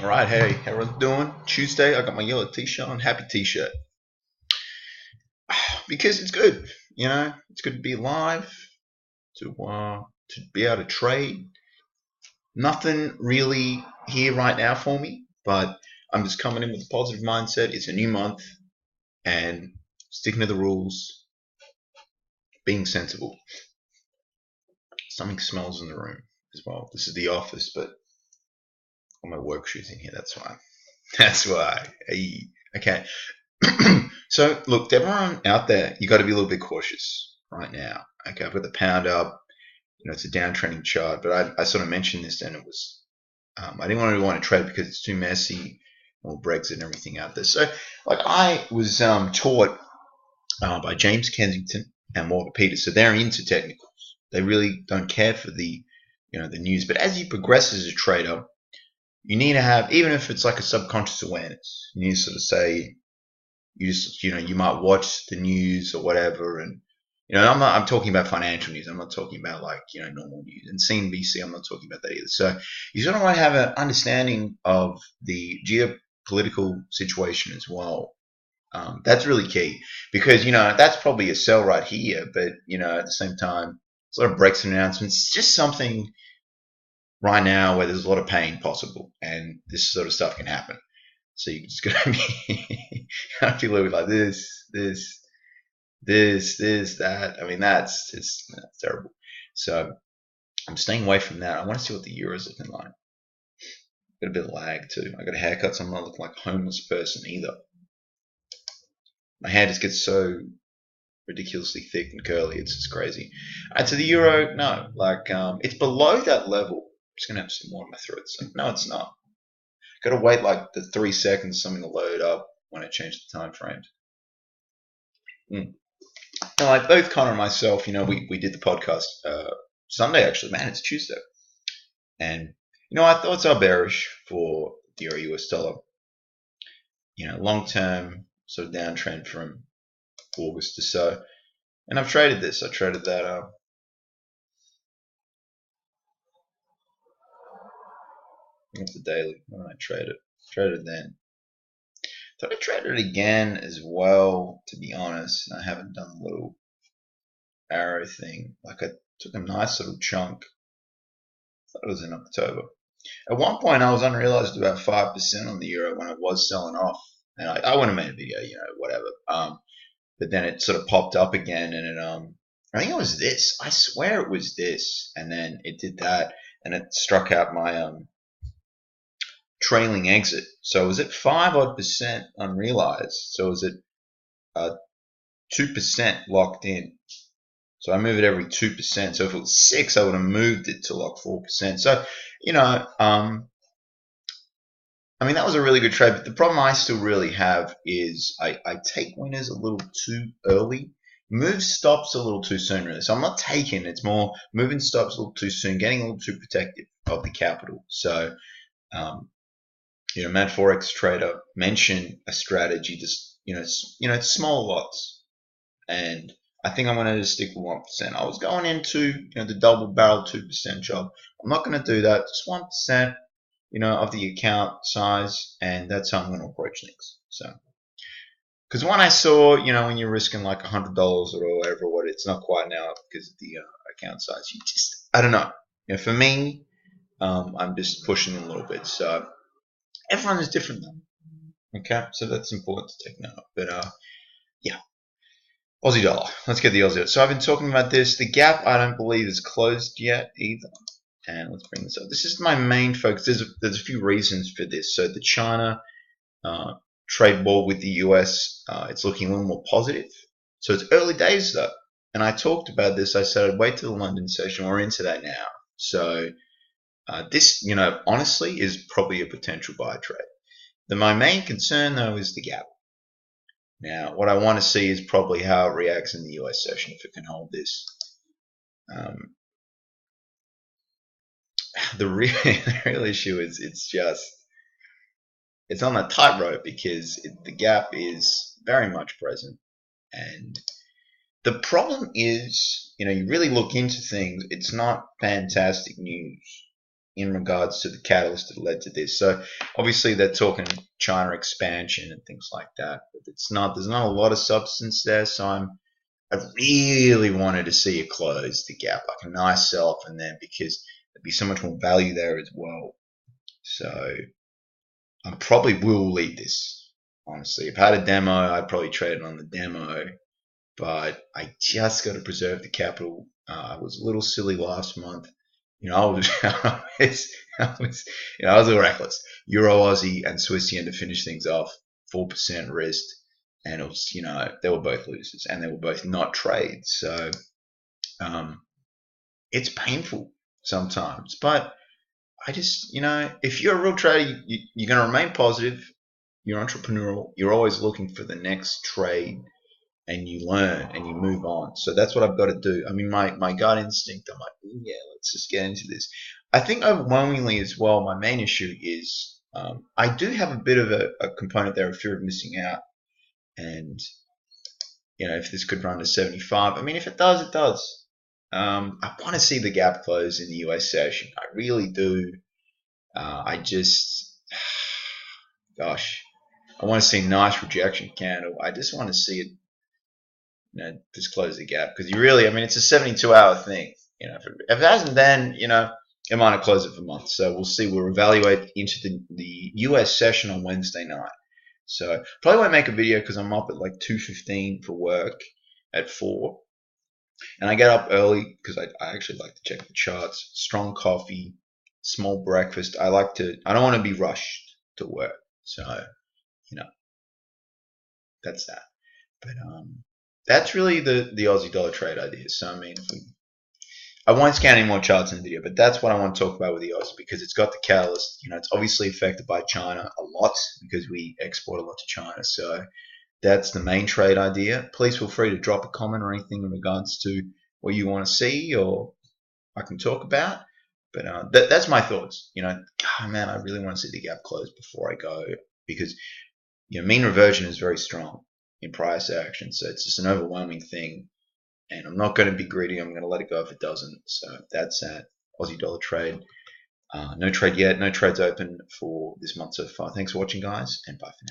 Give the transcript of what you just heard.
All right, hey, how everyone's doing? Tuesday, I got my yellow t-shirt on. Happy t-shirt because it's good. It's good to be alive, to be able to trade. Nothing really here right now for me, but I'm just coming in with a positive mindset. It's a new month, and sticking to the rules, being sensible. Something smells in the room as well. This is the office, but all my work shoes in here. That's why. That's why. Hey, okay. So look, to everyone out there, you got to be a little bit cautious right now. Okay, I've got the pound up. It's a downtrending chart, but I sort of mentioned this, and it was I didn't really want to trade because it's too messy, all Brexit and everything out there. So, like, I was taught by James Kensington and Morgan Peters, so they're into technicals. They really don't care for the the news. But as you progress as a trader, you need to have, even if it's like a subconscious awareness, you need to sort of say, you might watch the news or whatever, and I'm talking about financial news. I'm not talking about like normal news and CNBC. I'm not talking about that either. So you sort of want to have an understanding of the geopolitical situation as well. That's really key because that's probably a sell right here, but at the same time, sort of Brexit announcements. It's just something right now where there's a lot of pain possible, and this sort of stuff can happen. So you're just gonna be gotta be a little bit like this, that. I mean, that's terrible. So I'm staying away from that. I want to see what the euros are looking like. Got a bit of lag too. I got a haircut, so I'm not looking like a homeless person either. My hair just gets so ridiculously thick and curly. It's just crazy. And to the euro, no, like it's below that level. I'm just gonna have some more in my throat. So no, it's not. Got to wait like the 3 seconds something to load up when I change the time frames. Like both Connor and myself, we did the podcast Sunday actually. Man, it's Tuesday, and our thoughts are bearish for the Euro US dollar. Long term sort of downtrend from August or so, and I've traded this. I traded that. What's the daily? When I traded it then. Thought I traded it again as well, to be honest. I haven't done the little arrow thing. Like, I took a nice little chunk. I thought it was in October. At one point, I was unrealized about 5% on the euro when I was selling off. And I wouldn't have made a video, whatever. But then it sort of popped up again, and I think it was this. I swear it was this. And then it did that, and it struck out my trailing exit. So it was at 5 odd percent unrealized. So it was at 2% locked in. So I move it every 2%. So if it was 6, I would have moved it to like 4%. So, I mean, that was a really good trade. But the problem I still really have is I take winners a little too early. Move stops a little too soon, really. So I'm not taking. It's more moving stops a little too soon, getting a little too protective of the capital. So, Mad Forex trader mentioned a strategy, just it's small lots, and I think I'm going to just stick with 1%. I was going into the double barrel 2% job. I'm not going to do that. Just 1%, of the account size, and that's how I'm going to approach things. So, because when I saw, when you're risking like $100 or whatever, it's not quite now because of the account size. I don't know. For me, I'm just pushing a little bit. So. Everyone is different though. Okay, so that's important to take note of. But yeah, Aussie dollar. Let's get the Aussie. So I've been talking about this. The gap I don't believe is closed yet either. And let's bring this up. This is my main focus. There's a few reasons for this. So the China trade war with the US, it's looking a little more positive. So it's early days though. And I talked about this. I said I'd wait till the London session. We're into that now. So this, honestly, is probably a potential buy trade. My main concern, though, is the gap. Now, what I want to see is probably how it reacts in the US session, if it can hold this. The real issue is it's on a tightrope because the gap is very much present. And the problem is, you really look into things, it's not fantastic news. in regards to the catalyst that led to this. So obviously they're talking China expansion and things like that, but there's not a lot of substance there. So I really wanted to see it close the gap, like a nice sell off in there, because there'd be so much more value there as well. So I probably will leave this, honestly. I've had a demo, I'd probably trade it on the demo, but I just got to preserve the capital. I was a little silly last month. I was, I was a little reckless. Euro, Aussie, and Swiss yen to finish things off, 4% risk, and it was, they were both losers, and they were both not trades. So, it's painful sometimes, but I just, if you're a real trader, you're going to remain positive. You're entrepreneurial. You're always looking for the next trade, and you learn and you move on. So that's what I've got to do. I mean, my gut instinct, I'm like, yeah, let's just get into this. I think overwhelmingly as well, my main issue is I do have a bit of a component there of fear of missing out. And, if this could run to 75, I mean, if it does, it does. I want to see the gap close in the US session. I really do. Gosh, I want to see a nice rejection candle. I just want to see it, just close the gap, because it's a 72-hour thing. If it hasn't, then it might have closed it for months. So we'll see. We'll evaluate into the US session on Wednesday night. So probably won't make a video because I'm up at like 2:15 for work at 4. And I get up early because I actually like to check the charts. Strong coffee, small breakfast. I don't want to be rushed to work. So, that's that. But that's really the Aussie dollar trade idea. So, I mean, I won't scan any more charts in the video, but that's what I want to talk about with the Aussie, because it's got the catalyst. It's obviously affected by China a lot because we export a lot to China. So that's the main trade idea. Please feel free to drop a comment or anything in regards to what you want to see or I can talk about. But that's my thoughts. Man, I really want to see the gap close before I go, because mean reversion is very strong in price action. So it's just an overwhelming thing. And I'm not going to be greedy. I'm going to let it go if it doesn't. So that's that Aussie dollar trade. No trade yet. No trades open for this month so far. Thanks for watching, guys, and bye for now.